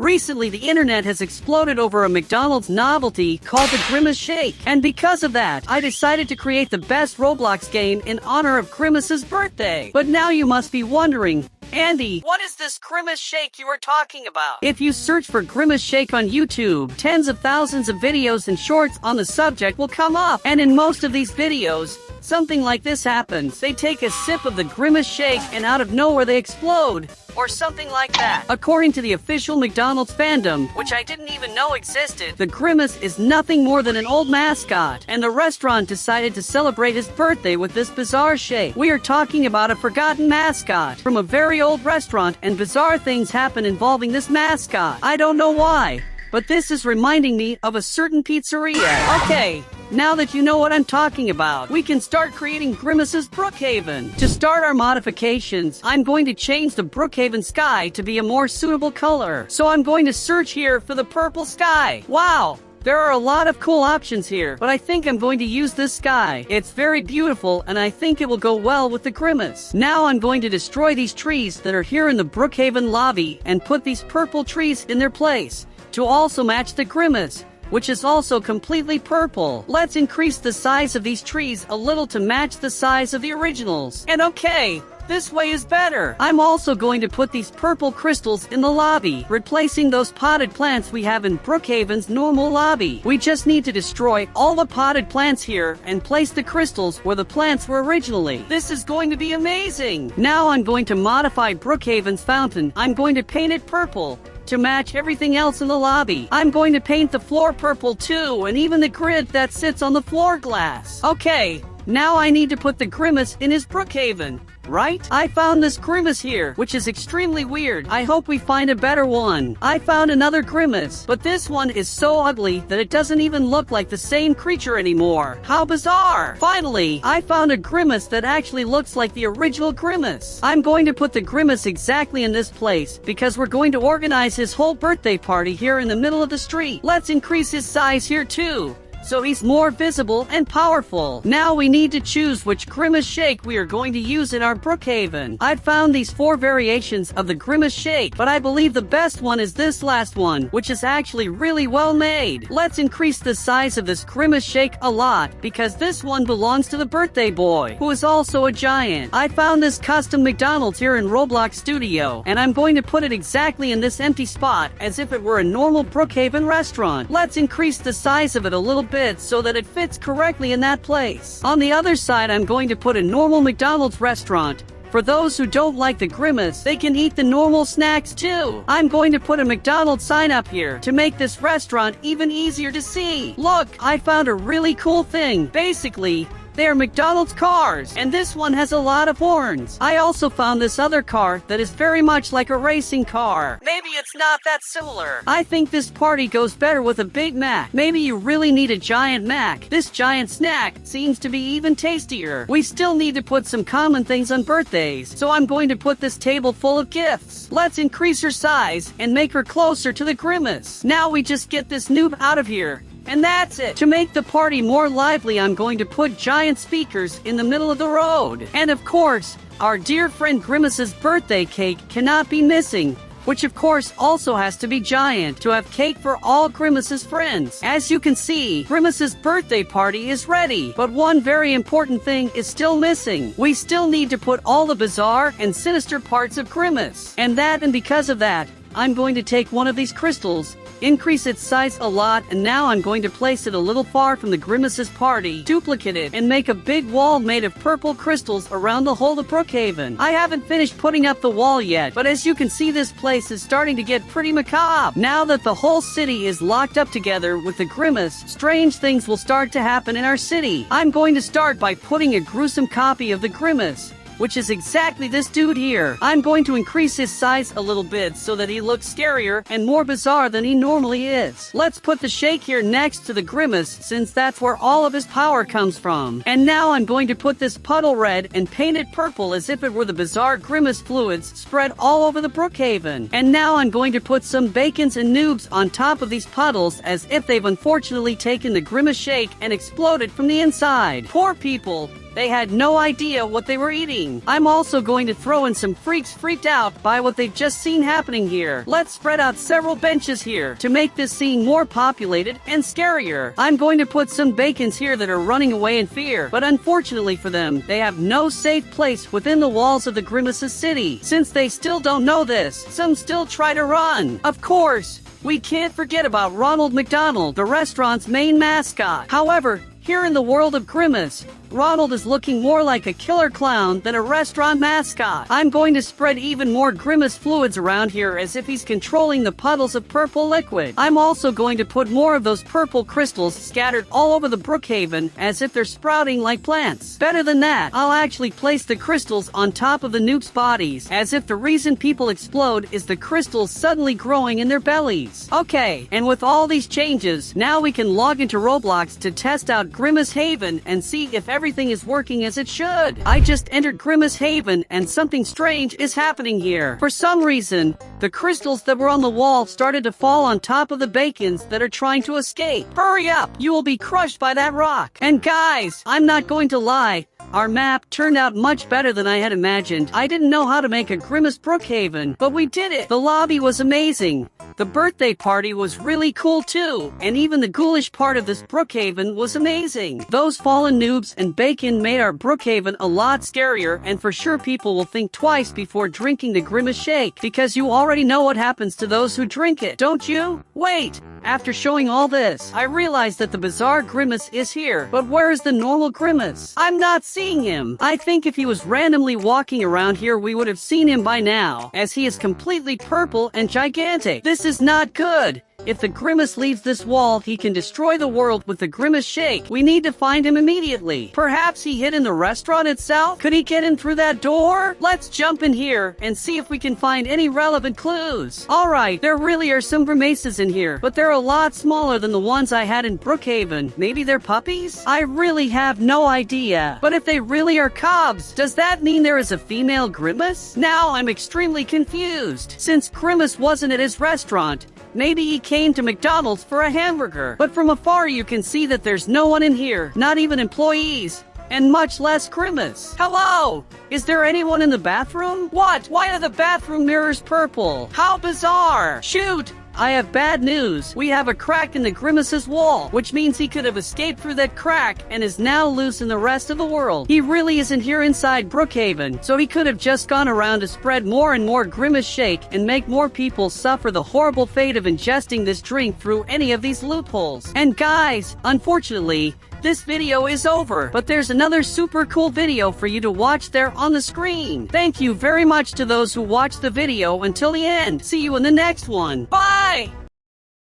Recently, the internet has exploded over a McDonald's novelty called the Grimace Shake. And because of that, I decided to create the best Roblox game in honor of Grimace's birthday. But now you must be wondering, Andy, what is this Grimace Shake you are talking about? If you search for Grimace Shake on YouTube, tens of thousands of videos and shorts on the subject will come up. And in most of these videos, something like this happens. They take a sip of the Grimace Shake and out of nowhere they explode. Or something like that. According to the official McDonald's fandom, which I didn't even know existed, the Grimace is nothing more than an old mascot, and the restaurant decided to celebrate his birthday with this bizarre shake. We are talking about a forgotten mascot from a very old restaurant, and bizarre things happen involving this mascot. I don't know why, but this is reminding me of a certain pizzeria. Okay, now that you know what I'm talking about, we can start creating Grimace's Brookhaven. To start our modifications, I'm going to change the Brookhaven sky to be a more suitable color. So I'm going to search here for the purple sky. Wow! There are a lot of cool options here, but I think I'm going to use this sky. It's very beautiful, and I think it will go well with the Grimace. Now I'm going to destroy these trees that are here in the Brookhaven lobby and put these purple trees in their place to also match the Grimace, which is also completely purple. Let's increase the size of these trees a little to match the size of the originals. And okay, this way is better. I'm also going to put these purple crystals in the lobby, replacing those potted plants we have in Brookhaven's normal lobby. We just need to destroy all the potted plants here and place the crystals where the plants were originally. This is going to be amazing. Now I'm going to modify Brookhaven's fountain. I'm going to paint it purple to match everything else in the lobby. I'm going to paint the floor purple too, and even the grid that sits on the floor glass. Okay, now I need to put the Grimace in his Brookhaven, right? I found this Grimace here, which is extremely weird. I hope we find a better one. I found another Grimace, but this one is so ugly that it doesn't even look like the same creature anymore. How bizarre! Finally, I found a Grimace that actually looks like the original Grimace. I'm going to put the Grimace exactly in this place because we're going to organize his whole birthday party here in the middle of the street. Let's increase his size here too, so he's more visible and powerful. Now we need to choose which Grimace Shake we are going to use in our Brookhaven. I've found these 4 variations of the Grimace Shake, but I believe the best one is this last one, which is actually really well made. Let's increase the size of this Grimace Shake a lot, because this one belongs to the birthday boy, who is also a giant. I found this custom McDonald's here in Roblox Studio, and I'm going to put it exactly in this empty spot, as if it were a normal Brookhaven restaurant. Let's increase the size of it a little bit so that it fits correctly in that place. On the other side, I'm going to put a normal McDonald's restaurant. For those who don't like the Grimace, they can eat the normal snacks too. I'm going to put a McDonald's sign up here to make this restaurant even easier to see. Look, I found a really cool thing. Basically, they are McDonald's cars, and this one has a lot of horns. I also found this other car that is very much like a racing car. Maybe it's not that similar. I think this party goes better with a Big Mac. Maybe you really need a giant Mac. This giant snack seems to be even tastier. We still need to put some common things on birthdays, so I'm going to put this table full of gifts. Let's increase her size and make her closer to the Grimace. Now we just get this noob out of here. And that's it. To make the party more lively, I'm going to put giant speakers in the middle of the road. And of course, our dear friend Grimace's birthday cake cannot be missing, which of course also has to be giant to have cake for all Grimace's friends. As you can see, Grimace's birthday party is ready, but one very important thing is still missing. We still need to put all the bizarre and sinister parts of Grimace. And because of that, I'm going to take one of these crystals, increase its size a lot, and now I'm going to place it a little far from the Grimace's party, duplicate it, and make a big wall made of purple crystals around the whole of Brookhaven. I haven't finished putting up the wall yet, but as you can see, this place is starting to get pretty macabre. Now that the whole city is locked up together with the Grimace, strange things will start to happen in our city. I'm going to start by putting a gruesome copy of the Grimace, which is exactly this dude here. I'm going to increase his size a little bit so that he looks scarier and more bizarre than he normally is. Let's put the Shake here next to the Grimace, since that's where all of his power comes from. And now I'm going to put this puddle red and paint it purple as if it were the bizarre Grimace fluids spread all over the Brookhaven. And now I'm going to put some bacons and noobs on top of these puddles as if they've unfortunately taken the Grimace Shake and exploded from the inside. Poor people. They had no idea what they were eating. I'm also going to throw in some freaks freaked out by what they've just seen happening here. Let's spread out several benches here to make this scene more populated and scarier. I'm going to put some bacons here that are running away in fear, but unfortunately for them, they have no safe place within the walls of the Grimace's city. Since they still don't know this, some still try to run. Of course, we can't forget about Ronald McDonald, the restaurant's main mascot. However, here in the world of Grimace, Ronald is looking more like a killer clown than a restaurant mascot. I'm going to spread even more Grimace fluids around here as if he's controlling the puddles of purple liquid. I'm also going to put more of those purple crystals scattered all over the Brookhaven as if they're sprouting like plants. Better than that, I'll actually place the crystals on top of the noobs' bodies as if the reason people explode is the crystals suddenly growing in their bellies. Okay, and with all these changes, now we can log into Roblox to test out Grimace Haven and see if everything is working as it should. I just entered Grimace Haven and something strange is happening here. For some reason, the crystals that were on the wall started to fall on top of the bacons that are trying to escape. Hurry up! You will be crushed by that rock. And guys, I'm not going to lie. Our map turned out much better than I had imagined. I didn't know how to make a Grimace Brookhaven, but we did it. The lobby was amazing. The birthday party was really cool too, and even the ghoulish part of this Brookhaven was amazing. Those fallen noobs and bacon made our Brookhaven a lot scarier, and for sure people will think twice before drinking the Grimace Shake, because you already know what happens to those who drink it, don't you? Wait! After showing all this, I realized that the bizarre Grimace is here, but where is the normal Grimace? I'm not seeing him. I think if he was randomly walking around here we would have seen him by now, as he is completely purple and gigantic. This is not good. If the Grimace leaves this wall, he can destroy the world with the Grimace Shake. We need to find him immediately. Perhaps he hid in the restaurant itself? Could he get in through that door? Let's jump in here and see if we can find any relevant clues. Alright, there really are some Grimaces in here, but they're a lot smaller than the ones I had in Brookhaven. Maybe they're puppies? I really have no idea. But if they really are cubs, does that mean there is a female Grimace? Now I'm extremely confused. Since Grimace wasn't at his restaurant, maybe he came to McDonald's for a hamburger. But from afar you can see that there's no one in here, not even employees, and much less Grimace. Hello? Is there anyone in the bathroom? What? Why are the bathroom mirrors purple? How bizarre! Shoot! I have bad news. We have a crack in the Grimace's wall, which means he could have escaped through that crack and is now loose in the rest of the world. He really isn't here inside Brookhaven, so he could have just gone around to spread more and more Grimace Shake and make more people suffer the horrible fate of ingesting this drink through any of these loopholes. And guys, unfortunately, this video is over, but there's another super cool video for you to watch there on the screen. Thank you very much to those who watched the video until the end. See you in the next one. Bye!